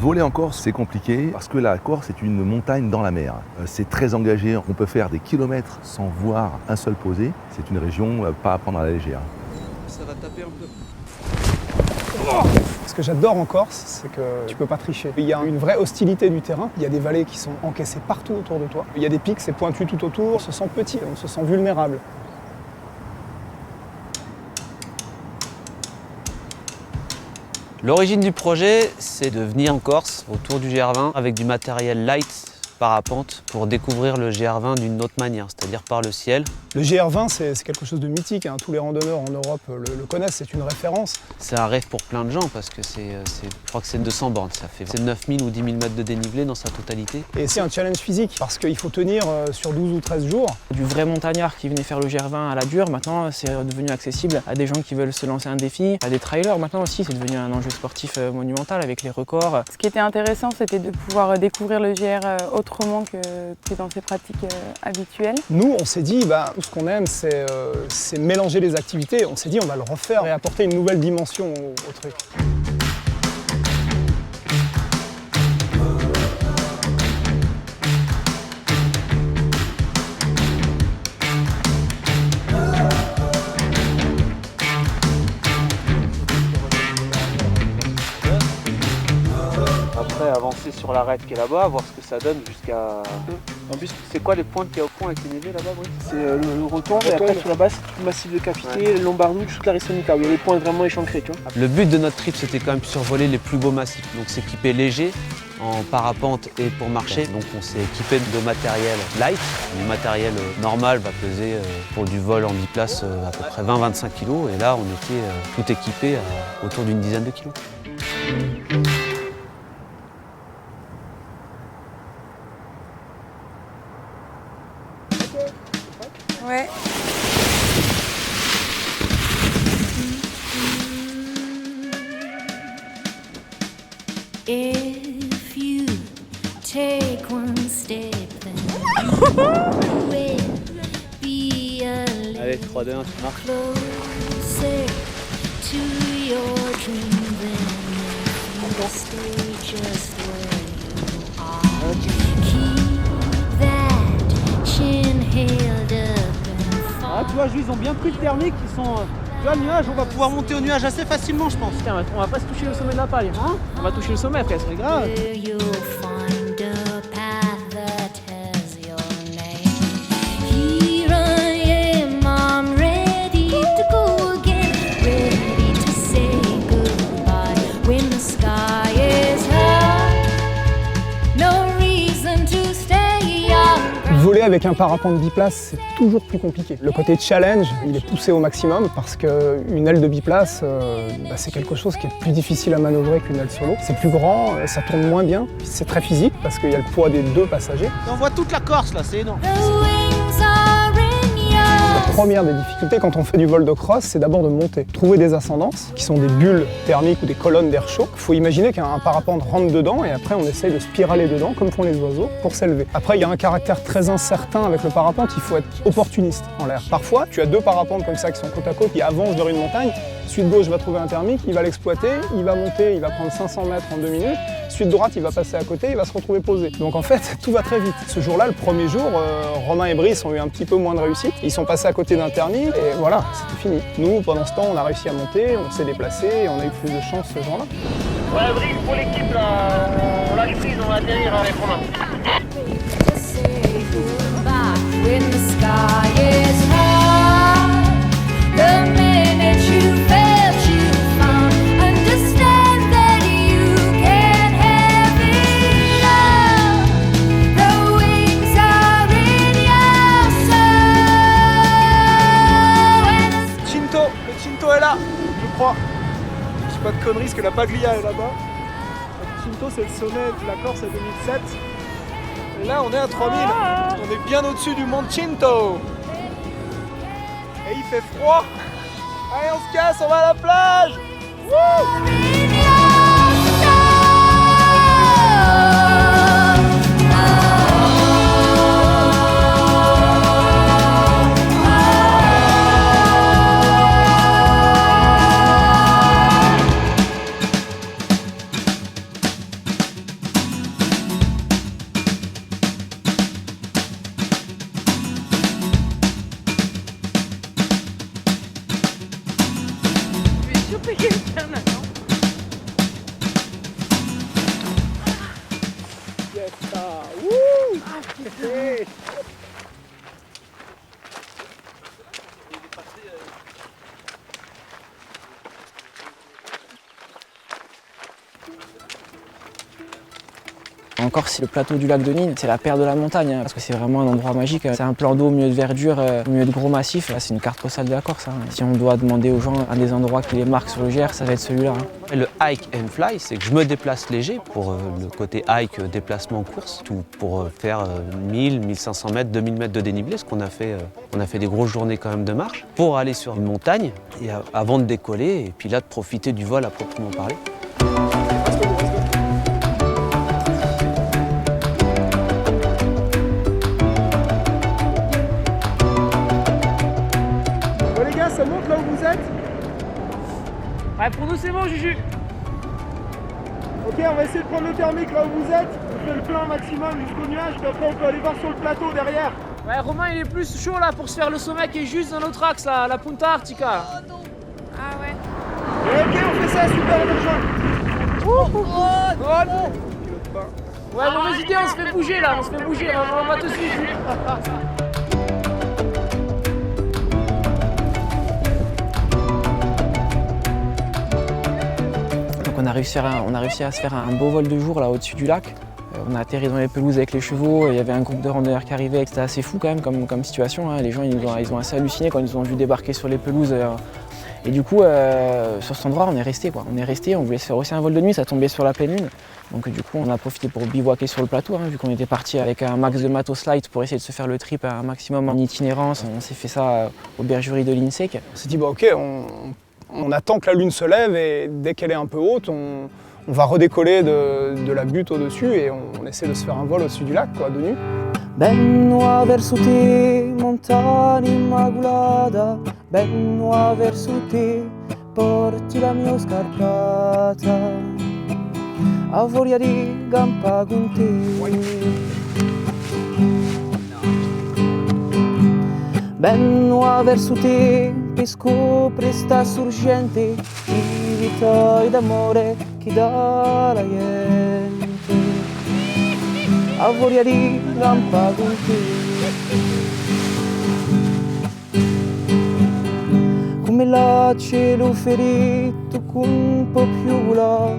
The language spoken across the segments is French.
Voler en Corse, c'est compliqué parce que la Corse est une montagne dans la mer. C'est très engagé, on peut faire des kilomètres sans voir un seul posé. C'est une région pas à prendre à la légère. Ça va taper un peu. Ce que j'adore en Corse, c'est que tu peux pas tricher. Il y a une vraie hostilité du terrain. Il y a des vallées qui sont encaissées partout autour de toi. Il y a des pics, c'est pointu tout autour. On se sent petit, on se sent vulnérable. L'origine du projet, c'est de venir en Corse, autour du GR20, avec du matériel light, parapente, pour découvrir le GR20 d'une autre manière, c'est-à-dire par le ciel. Le GR20, c'est quelque chose de mythique, hein. Tous les randonneurs en Europe le connaissent, c'est une référence. C'est un rêve pour plein de gens, parce que je crois que c'est 200 bornes, ça fait 9000 ou 10 000 mètres de dénivelé dans sa totalité. Et c'est un challenge physique, parce qu'il faut tenir sur 12 ou 13 jours. Du vrai montagnard qui venait faire le GR20 à la dure, maintenant c'est devenu accessible à des gens qui veulent se lancer un défi, à des trailers. Maintenant aussi, c'est devenu un enjeu sportif monumental avec les records. Ce qui était intéressant, c'était de pouvoir découvrir le GR autrement que dans ses pratiques habituelles. Nous, on s'est dit, tout ce qu'on aime, c'est mélanger les activités. On s'est dit, on va le refaire et apporter une nouvelle dimension au truc. Après, avancer sur l'arête qui est là-bas, voir ce que ça donne jusqu'à... En plus, c'est quoi les pointes qu'il y a au fond avec les névés là-bas, Brice? C'est le retour, et après sur la base, c'est tout le massif de Cafité, le Lombardou, toute la Rissonica, où il y a des points vraiment échancrés, tu vois. Le but de notre trip, c'était quand même survoler les plus beaux massifs. Donc s'équiper léger, en parapente et pour marcher. Donc on s'est équipé de matériel light. Le matériel normal va peser pour du vol en biplace à peu près 20-25 kg. Et là, on était tout équipé à autour d'une dizaine de kilos. Ouais. If you take one step, then you will be a Allez, 3, 2, 1, tu marches. closer to your dream than if you stay just where you are. Keep that chin held up and fall. Ah, tu vois, ils ont bien pris le thermique, ils sont... Tu vois, le nuage, on va pouvoir monter au nuage assez facilement, je pense. Tiens, on va pas se toucher le sommet de la paille. Hein? On va toucher le sommet presque. C'est grave. Where you'll find a path that has your name. Here I am, I'm ready to go again, ready to say goodbye when the sky is high. No reason to stay young. Voler avec un parapente biplace, c'est toujours plus compliqué. Le côté challenge, il est poussé au maximum parce qu'une aile de biplace, c'est quelque chose qui est plus difficile à manœuvrer qu'une aile solo. C'est plus grand, ça tourne moins bien, c'est très physique parce qu'il y a le poids des deux passagers. On voit toute la Corse, là, c'est énorme. The wings are in your La première des difficultés quand on fait du vol de cross, c'est d'abord de monter. Trouver des ascendances, qui sont des bulles thermiques ou des colonnes d'air chaud. Il faut imaginer qu'un parapente rentre dedans et après on essaye de spiraler dedans, comme font les oiseaux, pour s'élever. Après, il y a un caractère très incertain avec le parapente, il faut être opportuniste en l'air. Parfois, tu as deux parapentes comme ça qui sont côte à côte, qui avancent vers une montagne. Celui de gauche va trouver un thermique, il va l'exploiter, il va monter, il va prendre 500 mètres en 2 minutes. Celui de droite, il va passer à côté, il va se retrouver posé. Donc en fait, tout va très vite. Ce jour-là, le premier jour, Romain et Brice ont eu un petit peu moins de réussite. Ils sont passés à côté d'un thermique et voilà, c'était fini. Nous, pendant ce temps, on a réussi à monter, on s'est déplacé et on a eu plus de chance ce jour-là. Ouais, Brice, pour l'équipe, là, on lâche prise, on va atterrir avec Romain. say goodbye when the sky is high. The minute you felt you found, understand that you can have it all. The wings are in your soul. Cinto, le Cinto est là, je crois. Je dis pas de conneries, parce que la Paglia est là-bas. Le Cinto, c'est le sommet de la Corse à 2007. Et là, on est à 3000. On est bien au-dessus du mont Cinto. Et il fait froid. Allez, on se casse, on va à la plage. Wouh! In your soul. En Corse, le plateau du lac de Nîmes, c'est la perle de la montagne, parce que c'est vraiment un endroit magique. C'est un plan d'eau au milieu de verdure, au milieu de gros massifs. C'est une carte postale de la Corse. Si on doit demander aux gens un des endroits qui les marquent sur le GR, ça va être celui-là. Le hike and fly, c'est que je me déplace léger pour le côté hike, déplacement course, tout pour faire 1000, 1500 mètres, 2000 mètres de dénivelé, parce qu'on a fait des grosses journées quand même de marche, pour aller sur une montagne, et avant de décoller, et puis là de profiter du vol à proprement parler. Ça monte là où vous êtes? Ouais, pour nous c'est bon, Juju. Ok, on va essayer de prendre le thermique là où vous êtes. On fait le plein maximum jusqu'au nuage, puis après on peut aller voir sur le plateau derrière. Ouais, Romain il est plus chaud là pour se faire le sommet qui est juste dans notre axe là, la Punta Artica. Là. Ah ouais. Et ok, on fait ça, super, on Ouais, mauvaise idée, on se fait bouger là, on va te suivre. On a réussi à se faire un beau vol de jour là au-dessus du lac. On a atterri dans les pelouses avec les chevaux, il y avait un groupe de randonneurs qui arrivait, c'était assez fou quand même comme situation. Les gens ils ont assez halluciné quand ils nous ont vu débarquer sur les pelouses. Et du coup, sur cet endroit, on est resté. On voulait se faire aussi un vol de nuit, ça tombait sur la pleine lune. Donc du coup, on a profité pour bivouaquer sur le plateau, vu qu'on était parti avec un max de matos light pour essayer de se faire le trip à un maximum en itinérance. On s'est fait ça aux bergeries de l'INSEC. On s'est dit, bah, ok, on attend que la lune se lève et dès qu'elle est un peu haute, on va redécoller de la butte au-dessus et on essaie de se faire un vol au-dessus du lac, quoi, de nuit. Benno verso te, montagna immaculata, benno verso te, porti la mia scarpata, a voglia di campa con te. Benno verso te, che scopre sta sorgente di vita e d'amore che dà la gente. A voglia di campa con te. Come la cielo ferito con un po' più là,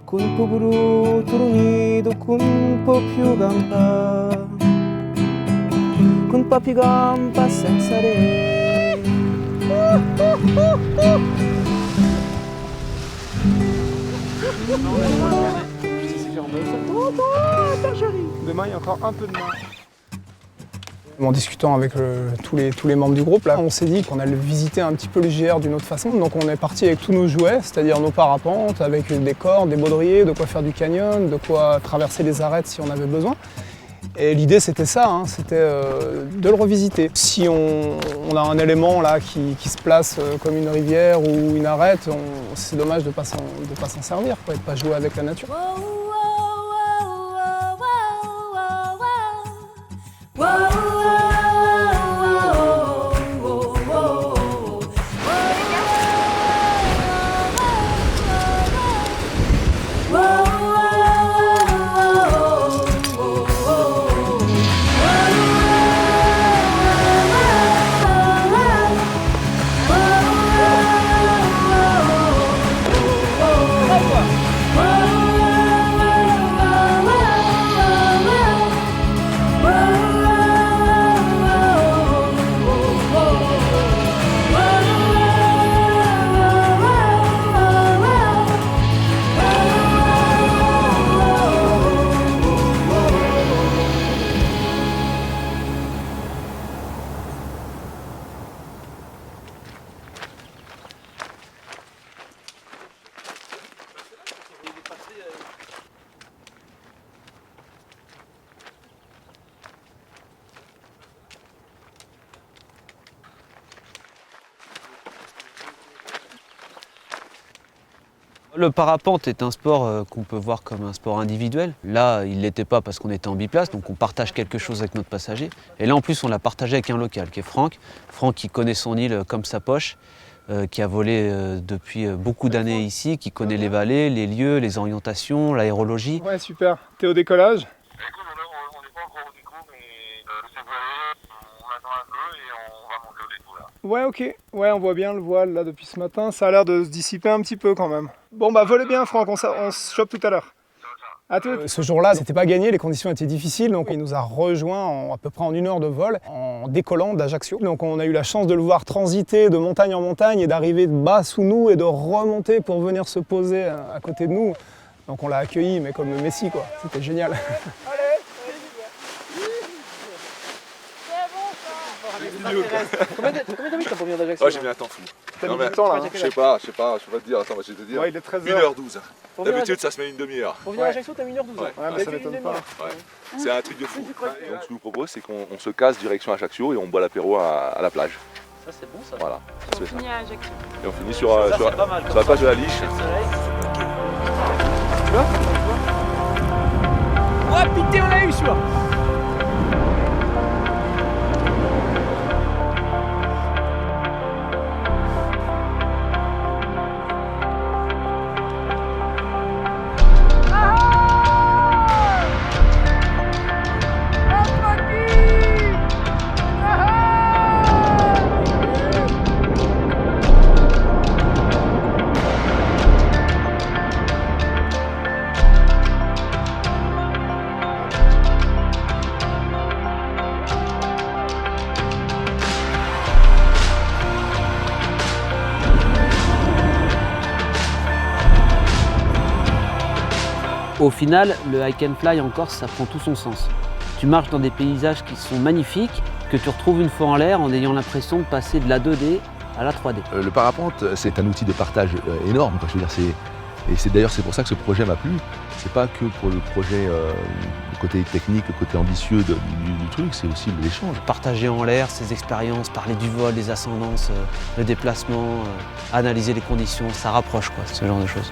con un po' brutto unido, con un po' più campa, con un po' più campa senza re. Demain, il y a encore un peu de marche. En discutant avec tous les membres du groupe, là, on s'est dit qu'on allait visiter un petit peu le GR d'une autre façon. Donc on est parti avec tous nos jouets, c'est-à-dire nos parapentes, avec des cordes, des baudriers, de quoi faire du canyon, de quoi traverser les arêtes si on avait besoin. Et l'idée c'était ça, c'était de le revisiter. Si on a un élément là qui se place comme une rivière ou une arête, c'est dommage de ne pas s'en servir, quoi, et de ne pas jouer avec la nature. Le parapente est un sport qu'on peut voir comme un sport individuel. Là, il ne l'était pas parce qu'on était en biplace, donc on partage quelque chose avec notre passager. Et là, en plus, on l'a partagé avec un local, qui est Franck. Franck qui connaît son île comme sa poche, qui a volé depuis beaucoup d'années ici, qui connaît les vallées, les lieux, les orientations, l'aérologie. Ouais, super. T'es au décollage? Écoute, on n'est pas encore au déco, mais Ouais, ok. Ouais, on voit bien le voile là depuis ce matin. Ça a l'air de se dissiper un petit peu quand même. Bon, bah volez bien, Franck. On se chope tout à l'heure. À tout. Ce jour-là, c'était pas gagné, les conditions étaient difficiles, donc il nous a rejoints à peu près en 1 heure de vol, en décollant d'Ajaccio. Donc on a eu la chance de le voir transiter de montagne en montagne et d'arriver bas sous nous et de remonter pour venir se poser à côté de nous. Donc on l'a accueilli, mais comme le Messi, quoi. C'était génial. Combien de minutes t'as pour venir d'Ajaccio? Ouais, j'ai mis un temps fou. T'as mis du temps là. Je sais pas te dire, attends, je vais te dire. Ouais, il est 13h. 1h12. Pour venir D'habitude, ça se met une demi-heure. Pour venir à Ajaccio, t'as mis 1h12. Ouais. Ouais, mais ça m'étonne pas. Ouais. C'est un truc de fou. Donc, ce que je vous propose, c'est qu'on se casse direction Ajaccio et on boit l'apéro à la plage. Ça c'est bon ça. Voilà. On C'est ça. finit à Ajaccio. Et on finit sur la plage de la Liche. Ouais, pité, on l'a eu celui-là. Au final, le hike and fly en Corse, ça prend tout son sens. Tu marches dans des paysages qui sont magnifiques, que tu retrouves une fois en l'air en ayant l'impression de passer de la 2D à la 3D. Le parapente, c'est un outil de partage énorme, quoi. Je veux dire, d'ailleurs c'est pour ça que ce projet m'a plu. C'est pas que pour le projet, le côté technique, le côté ambitieux du truc, c'est aussi l'échange. Partager en l'air ses expériences, parler du vol, des ascendances, le déplacement, analyser les conditions, ça rapproche quoi, ce genre de choses.